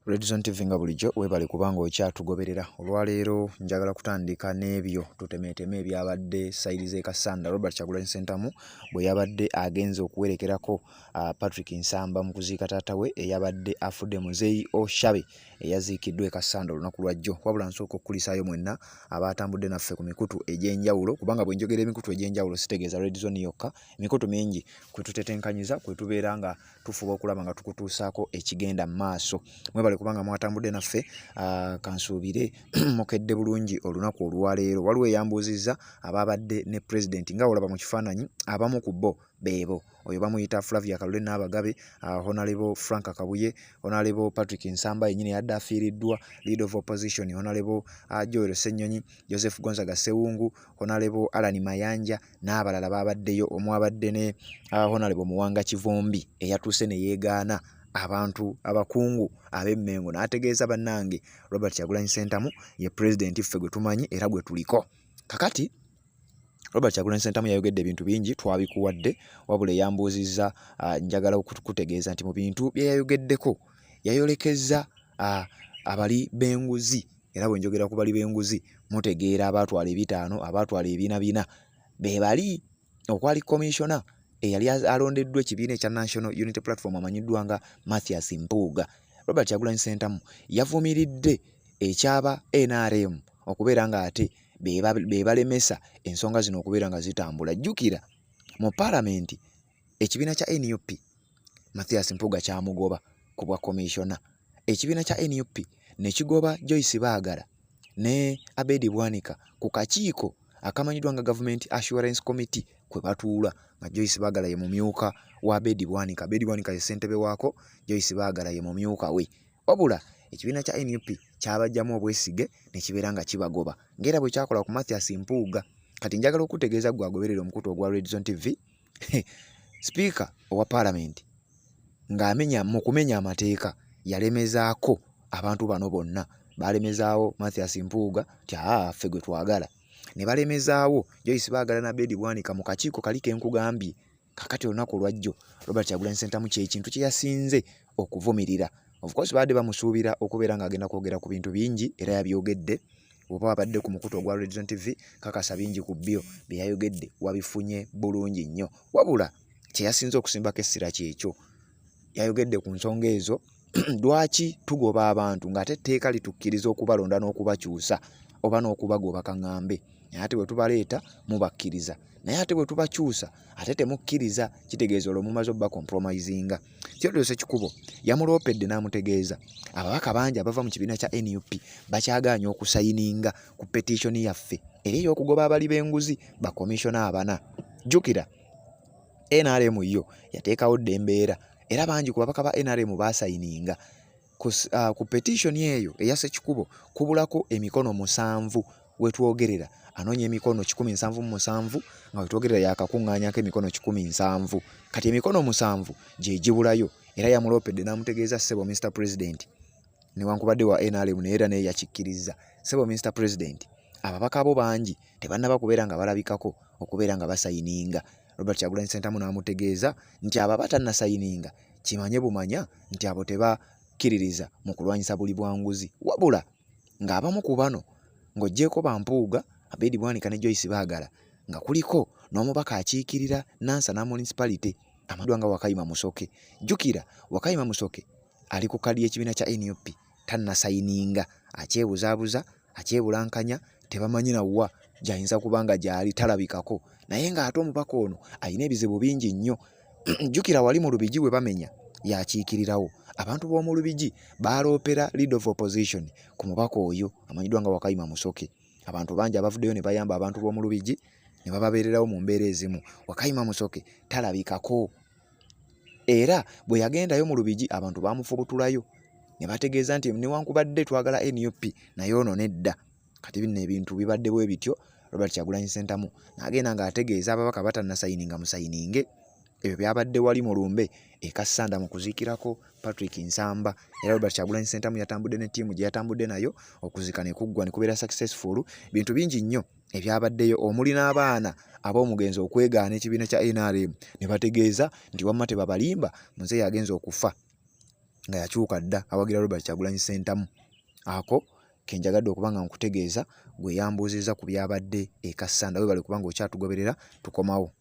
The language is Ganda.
Redzone TV nga bulijjo webale kubanga okyatugoberera. Olwaleero njagala kutandika n'ebyo tutemeeteme ebyabadde sayidi z'e Kasanda Robert Kyagulanyi Ssentamu bwe yabadde agenze okuwerekerako Patrick Nsamba mu kuziika taata we eyabadde afudde Muzeeyi Oshabe eyaziikiddwa e Kasanda olunaku lwa jjo. Wabula nsooka okukulisaayo mwenna abatambudde naffe ku mikutu egy'enjawulo, kubanga bwe njogera emikutu egy'enjawulo sitegeeza Redzone yokka. Emikutu mingi kwe tutetenkanyiza, kwe tubeera nga tufuba okulaba nga tukutuusaako ekigenda mu maaso. Mwebale kubanga mwatambudde naffe, kansuubire mukedde bulungi olunaku olwaleero. Waliwo eyambuuzizza ababadde ne President nga olaba mu kifaananyi, abamu ku bo beebo. Oyo bamuyita Flavia Kalule Nabagabe, Honorable Frank Kabuye, Honorable Patrick Nsamba yennyini yadde afiiriddwa, Leader of Opposition Honorable Joel Ssenyonyi, Joseph Gonzaga Sewungu, Honorable Alan Mayanja n'abalala babaddeyo. Omwabadde ne Honorable Muwanga Kivombi eyatuuse ne yeegaana abantu abakungu ab'emmengo n'ategeeza bannange Robert Kyagulanyi Ssentamu ye President ffe gwe tumanyi era gwe tuliko. Kakati Robert Kyagulanyi Ssentamu yayogedde ebintu bingi twabikuwadde, wabula yambuuzizza, njagala okukutegeeza nti mu bintu bye yayogeddeko yayolekezza abali b'enguzi, era bwe njogera ku bali b'enguzi mutegeera abaatwala ebitaano, abaatwala ebina be bali okwali commissioner eyali alondeddwa ekibiina ekya National Unity Platform amanyiddwa nga Mathias Mpuuga. Robert Kyagulanyi Ssentamu yavumiridde ekyaba NRM okubeera nga ate be balemesa ensonga zino okubeera nga zitambula. Jjukira mu Paalamenti ekibiina kya NUP Mathias Mpuuga kyamugoba ku bwa commissioner. Ekibiina kya NUP ne kigoba Joyce Baagala ne Abedi Bwanika ku kakiiko akamanyiddwa nga Government Assurance Committee kwe batuula nga Joyce Baagala ye mumyuka wa Abedi Bwanika. Abedi Bwanika ye ssentebe waako, Joyce Baagala ye mumyuka we. Wabula ekibiina kya NUP kyabajjamu obwesige ne kibeera nga kibagoba ng'era bwe kyakola ku Mathias Mpuuga. Kati njagala okutegeeza gwe agoberera omukutu ogwa Redzone TV Speaker owa Paalamenti ng'amenya mu kumenya amateeka yalemezaako abantu bano bonna. Balemezaawo Mathias Mpuuga ti ffe gwe twagala, ne balemezaawo Joyce Baagala na Abedi Bwanika mu kakiiko kali ke nkugambye. Kakati olunaku olwajjo Robert Kyagulanyi Ssentamu kye kintu kye yasinze okuvumirira. Of course baadde bamusuubira okubeera ng'agenda kwogera ku bintu bingi era yabyogedde. Oba wabadde ku mukutu ogwa Redzone TV kakasa bingi ku byo bye yayogedde wabifunye bulungi nnyo. Wabula kye yasinze okusimbako essira kyekyo. Yayogedde ku nsonga ezo lwaki tugoba abantu ng'ate etteeka litukkiriza okubalonda n'okubakyusa oba n'okubagoba kaŋŋambe, naye ate bwe tubaleeta mubakkiriza, naye ate bwe tubakyusa ate temukkiriza. Kitegeeza olwo mumaze obba compromisinga. Theodore Ssekikubo yamuloopedde n'amutegeeza ababaka bangi abava mu kibiina kya NUP bakyagaanye okusayininga ku petitioni yaffe eri ey'okugoba abali b'enguzi ba commissioner abana. Jjukira NRM yo yateekawo dda embeera era bangi ku babaka ba NRM baasayininga ku petitioni eyo eya Ssekikubo kubulako emikono 7 wetwogerera. Anoonya emikono 177 nga wetwogerera yakakuŋŋaanyako emikono 17. Kati emikono 7 gye gibulayo era yamuloopedde n'amutegeeza ssebo Mr President newankubadde wa NRM naye era naye yakikkiriza. Ssebo Mr President ababaka abo bangi tebannaba kubeera nga balabikako okubeera nga basayininga. Robert Kyagulanyi Ssentamu n'amutegeeza nti abo batannasayininga kimanye bumanya nti abo tebakkiririza mu kulwanyisa buli bwanguzi. Wabula ng'abamu ku bano ng'oggyeko Bampuuga, Abedi Bwanika ne Joyce Baagala nga kuliko n'omubaka akiikirira Nansana Municipality amanyiddwa nga Wakayima Musoke. Jjukira Wakayima Musoke ali ku kadi y'ekibiina kya NUP tannasayininga, akyebuzaabuza, akyebulankanya, tebamanyi nawwa gy'ayinza kubanga gy'ali talabikako, naye ng'ate omubaka ono alina ebizibu bingi nnyo. Jjukira wali mu Lubigi we bamenya yakiikirirawo. Abantu b'omu Lubigi baaloopera Leader of Opposition ku mubaka oyo amanyiddwa nga Wakayima Musoke. Abantu bangi abavuddeyo ne bayamba abantu b'omu Lubigi ne bababeererawo mu mbeera ezimu. Wakayima Musoke talabikako. Era bwe yagendayo mu Lubigi abantu baamufubutulayo ne bategeeza nti newankubadde twagala NUP naye ono nedda. Kati bino ebintu bibadde bwe bityo. Robert Kyagulanyi Ssentamu n'agenda ng'ategeeza ababaka batannasayininga musayininge. Ebyo byabadde wali mu Lumbe e Kasanda mu kuziikirako Patrick Nsamba. Era Robert Kyagulanyi Ssentamu yatambudde ne ttiimu gye yatambudde nayo okuzika ne kuggwa ne kubeera successful. Bintu bingi nnyo ebyabaddeyo omuli n'abaana ab'omugenzi okwegaana ekibiina kya NRM ne bategeeza nti wamma tebabalimba muzeeyi agenza okufa nga yakyuka dda awagira Robert Kyagulanyi Ssentamu. Ako kenjagadde okuba nga nkutegeeza gwe yambuuzizza ku byabadde e Kassanda. Weebale kubanga okyatugoberera, tukomawo.